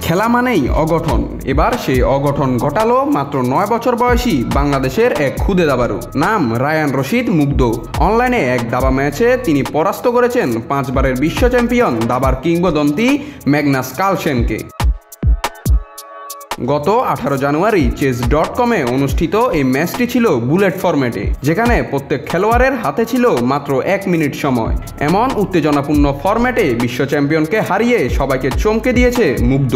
খেলা মানেই অগঠন। এবার সেই অগঠন ঘটালো মাত্র 9 বছর বয়সী বাংলাদেশের এক খুদে দাবাড়ু, নাম রায়ান রশিদ মুগ্ধ। অনলাইনে এক দাবা ম্যাচে তিনি পরাস্ত করেছেন 5 বারের বিশ্ব চ্যাম্পিয়ন দাবার কিংবদন্তি ম্যাগনাস কার্লসেনকে। গত 18 জানুয়ারি চেস.com-এ অনুষ্ঠিত এই ম্যাচটি ছিল বুলেট ফরম্যাটে, যেখানে প্রত্যেক খেলোয়াড়ের হাতে ছিল মাত্র 1 মিনিট সময়। এমন উত্তেজনাপূর্ণ ফরম্যাটে বিশ্ব চ্যাম্পিয়নকে হারিয়ে সবাইকে চমকে দিয়েছে মুগ্ধ।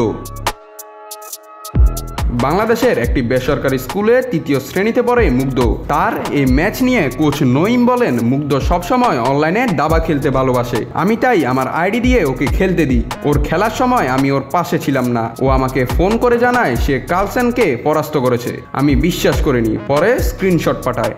বাংলাদেশের একটি বেসরকারি স্কুলে 3য় শ্রেণীতে পড়ে মুগ্ধ। তার এই ম্যাচ নিয়ে কোচ নঈম বলেন, মুগ্ধ সবসময় অনলাইনে দাবা খেলতে ভালোবাসে, আমি তাই আমার আইডি দিয়ে ওকে খেলতে দিই। ওর খেলার সময় আমি ওর পাশে ছিলাম না। ও আমাকে ফোন করে জানায় সে কার্লসেনকে পরাস্ত করেছে। আমি বিশ্বাস করিনি, পরে স্ক্রিনশট পাঠায়।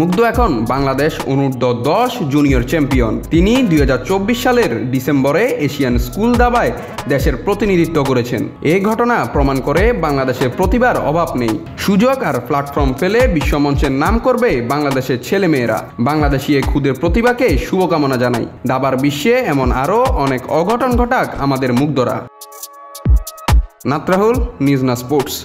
মুগ্ধ এখন বাংলাদেশ অনূর্ধ্ব-10 জুনিয়র চ্যাম্পিয়ন। তিনি 2024 সালের ডিসেম্বরে এশিয়ান স্কুল দাবায় দেশের প্রতিনিধিত্ব করেছেন। এই ঘটনা প্রমাণ করে বাংলাদেশের প্রতিভার অভাব নেই। সুযোগ আর প্ল্যাটফর্ম পেলে বিশ্বমঞ্চের নাম করবে বাংলাদেশের ছেলেমেয়েরা। বাংলাদেশি এই ক্ষুদের প্রতিভাকে শুভকামনা জানাই। দাবার বিশ্বে এমন আরও অনেক অঘটন ঘটাক আমাদের মুগ্ধরা। নাত রাহুল, নিউজ না স্পোর্টস।